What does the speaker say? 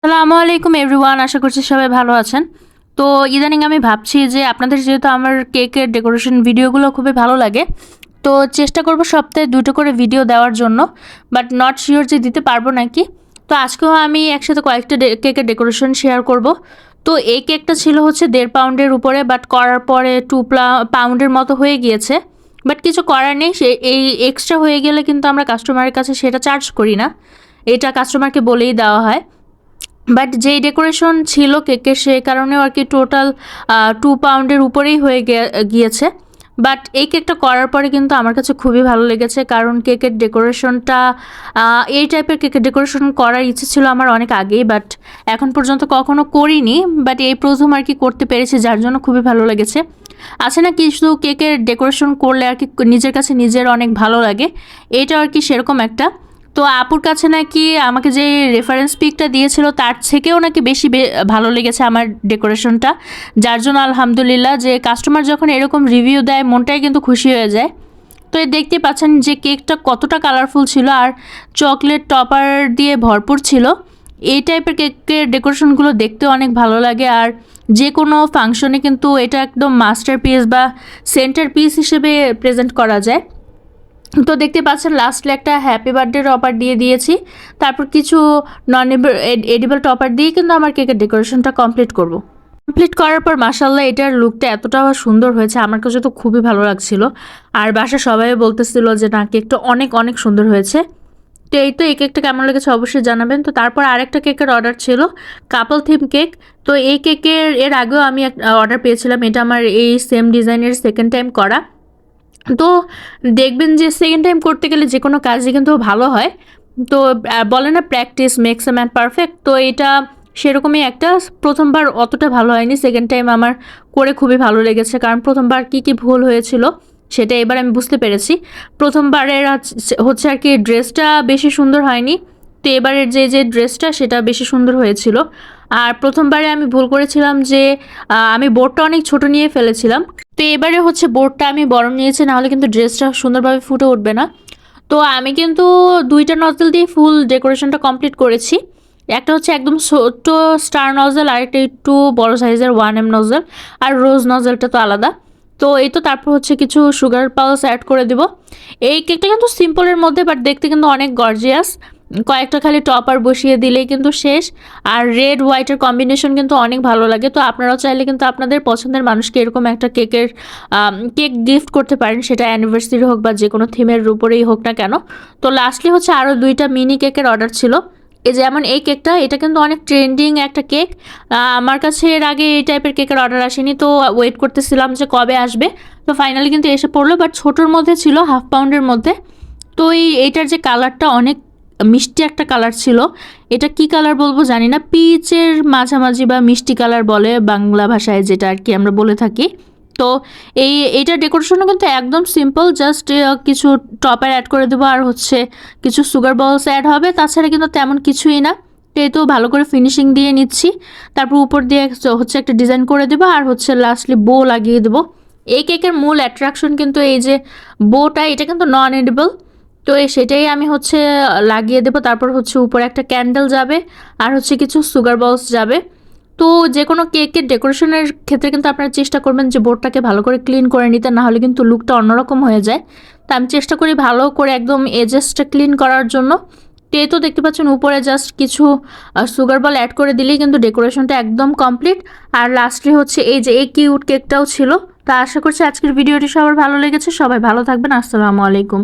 আসসালামু আলাইকুম এভরিওয়ান, আশা করছি সবাই ভালো আছেন। তো ইদানিং আমি ভাবছি যে আপনাদের যেহেতু আমার কেকের ডেকোরেশন ভিডিওগুলো খুবই ভালো লাগে, তো চেষ্টা করব সপ্তাহে 2টো করে ভিডিও দেওয়ার জন্য, বাট নট শিওর যে দিতে পারবো নাকি। তো আজকেও আমি একসাথে কয়েকটা কেকের ডেকোরেশন শেয়ার করব। তো এই কেকটা ছিল হচ্ছে 1.5 পাউন্ডের উপরে, বাট করার পরে 2 পাউন্ডের মতো হয়ে গিয়েছে। বাট কিছু করার নেই, সে এই এক্সট্রা হয়ে গেলে কিন্তু আমরা কাস্টমারের কাছে সেটা চার্জ করি না, এটা কাস্টমারকে বলেই দেওয়া হয়। বাট যেই ডেকোরেশন ছিল কেকের, সেই কারণেও আর কি টোটাল 2 পাউন্ডের উপরেই হয়ে গিয়েছে। বাট এই কেকটা করার পরে কিন্তু আমার কাছে খুবই ভালো লেগেছে, কারণ কেকের ডেকোরেশনটা এই টাইপের কেকের ডেকোরেশন করার ইচ্ছে ছিল আমার অনেক আগেই, বাট এখন পর্যন্ত কখনো করিনি। বাট এই প্রথম আর কি করতে পেরেছি, যার জন্য খুবই ভালো লেগেছে। আছে না কি, শুধু কেকের ডেকোরেশন করলে আর কি নিজের কাছে নিজের অনেক ভালো লাগে, এটা আর কি সেরকম একটা। তো আপুর কাছে নাকি আমাকে যে রেফারেন্স পিকটা দিয়েছিল তার থেকেও নাকি বেশি ভালো লেগেছে আমার ডেকোরেশনটা, যার জন্য আলহামদুলিল্লাহ, যে কাস্টমার যখন এরকম রিভিউ দেয় মনটাই কিন্তু খুশি হয়ে যায়। তো দেখতে পাচ্ছেন যে কেকটা কতটা কালারফুল ছিল আর চকলেট টপার দিয়ে ভরপুর ছিল। এই টাইপের কেকের ডেকোরেশনগুলো দেখতে অনেক ভালো লাগে, আর যে কোনো ফাংশনে কিন্তু এটা একদম মাস্টার পিস বা সেন্টার পিস হিসেবে প্রেজেন্ট করা যায়। তো দেখতে পাচ্ছেন লাস্টে একটা হ্যাপি বার্থডে টপার দিয়ে দিয়েছি, তারপর কিছু নন এডিবল টপার দিয়ে কিন্তু আমার কেকের ডেকোরেশনটা কমপ্লিট করার পর মাশাল্লাহ এটার লুকটা এতটা সুন্দর হয়েছে, আমার কাছে তো খুবই ভালো লাগছিল। আর বাসা সবাই বলতেছিল যে না, কেকটা অনেক অনেক সুন্দর হয়েছে। তো এই কেকটা কেমন লেগেছে অবশ্যই জানাবেন। তো তারপর আরেকটা কেকের অর্ডার ছিল, কাপল থিম কেক। তো এই কেকের আগেও আমি অর্ডার পেয়েছিলাম, এটা আমার এই সেম ডিজাইনের সেকেন্ড টাইম করা। তো দেখবেন যে সেকেন্ড টাইম করতে গেলে যে কোনো কাজই কিন্তু ভালো হয়। তো বলে না, practice makes a man perfect. তো এটা সেরকমই একটা, প্রথমবার অতটা ভালো হয়নি, সেকেন্ড টাইম আমার করে খুবই ভালো লেগেছে, কারণ প্রথমবার কি কি ভুল হয়েছিল সেটা এবার আমি বুঝতে পেরেছি। প্রথমবারের হচ্ছে আর কি ড্রেসটা বেশি সুন্দর হয়নি, তো এবারের যে ড্রেসটা সেটা বেশি সুন্দর হয়েছিল। আর প্রথমবারে আমি ভুল করেছিলাম যে আমি বোর্ডটা অনেক ছোট নিয়ে ফেলেছিলাম, তো এবারে হচ্ছে বোর্ডটা আমি বড় নিয়েছি, নাহলে কিন্তু ড্রেসটা সুন্দরভাবে ফুটে উঠবে না। তো আমি কিন্তু 2টা নজল দিয়ে ফুল ডেকোরেশনটা কমপ্লিট করেছি। একটা হচ্ছে একদম ছোট্ট স্টার নজল, আর একটা একটু বড় সাইজের 1M নজল, আর রোজ নজলটা তো আলাদা। তো এই তো তারপর হচ্ছে কিছু সুগার পালস অ্যাড করে দিব। এই কেকটা কিন্তু সিম্পলের মধ্যে, বাট দেখতে কিন্তু অনেক গর্জিয়াস। কয়েকটা খালি টপার বসিয়ে দিলেই কিন্তু শেষ। আর রেড হোয়াইটের কম্বিনেশন কিন্তু অনেক ভালো লাগে। তো আপনারাও চাইলে কিন্তু আপনাদের পছন্দের মানুষকে এরকম একটা কেক গিফট করতে পারেন, সেটা অ্যানিভার্সারি হোক বা যে কোনো থিমের উপরেই হোক না কেন। তো লাস্টলি হচ্ছে আরও 2টা মিনি কেকের অর্ডার ছিল। এই যেমন এই কেকটা, এটা কিন্তু অনেক ট্রেন্ডিং একটা কেক। আমার কাছে এর আগে এই টাইপের কেকের অর্ডার আসেনি, তো ওয়েট করতেছিলাম যে কবে আসবে। তো ফাইনালি কিন্তু এসে পড়লো, বাট ছোটোর মধ্যে ছিল, 1/2 পাউন্ডের মধ্যে। তো এইটার যে কালারটা অনেক মিষ্টি একটা কালার ছিল, এটা কি কালার বলবো জানি না, পিচের মাঝামাঝি বা মিষ্টি কালার বলে বাংলা ভাষায়, যেটা আর কি আমরা বলে থাকি। তো এইটার ডেকোরেশনও কিন্তু একদম সিম্পল, জাস্ট কিছু টপার অ্যাড করে দেবো, আর হচ্ছে কিছু সুগার বলস অ্যাড হবে, তাছাড়া কিন্তু তেমন কিছুই না। এই তো ভালো করে ফিনিশিং দিয়ে নিচ্ছি, তারপর উপর দিয়ে হচ্ছে একটা ডিজাইন করে দেবো, আর হচ্ছে লাস্টলি বো লাগিয়ে দেবো। এই কেকের মূল অ্যাট্রাকশন কিন্তু এই যে বোটা, এটা কিন্তু নন এডিবল। তো সেটাই আমি হচ্ছে লাগিয়ে দেবো, তারপর হচ্ছে উপরে একটা ক্যান্ডেল যাবে, আর হচ্ছে কিছু সুগার বলস যাবে। তো যে কোনো কেকের ডেকোরেশনের ক্ষেত্রে কিন্তু আপনারা চেষ্টা করবেন যে বোর্ডটাকে ভালো করে ক্লিন করে নিতে, না হলে কিন্তু লুকটা অন্যরকম হয়ে যায়। তো আমি চেষ্টা করি ভালো করে একদম এজেসটা ক্লিন করার জন্য। তো এই তো দেখতে পাচ্ছেন উপরে জাস্ট কিছু সুগার বল অ্যাড করে দিলেই কিন্তু ডেকোরেশনটা একদম কমপ্লিট। আর লাস্টলি হচ্ছে এই যে এই কিউট কেকটাও ছিল। তা আশা করছি আজকের ভিডিওটি সবার ভালো লেগেছে, সবাই ভালো থাকবেন। আসসালামু আলাইকুম।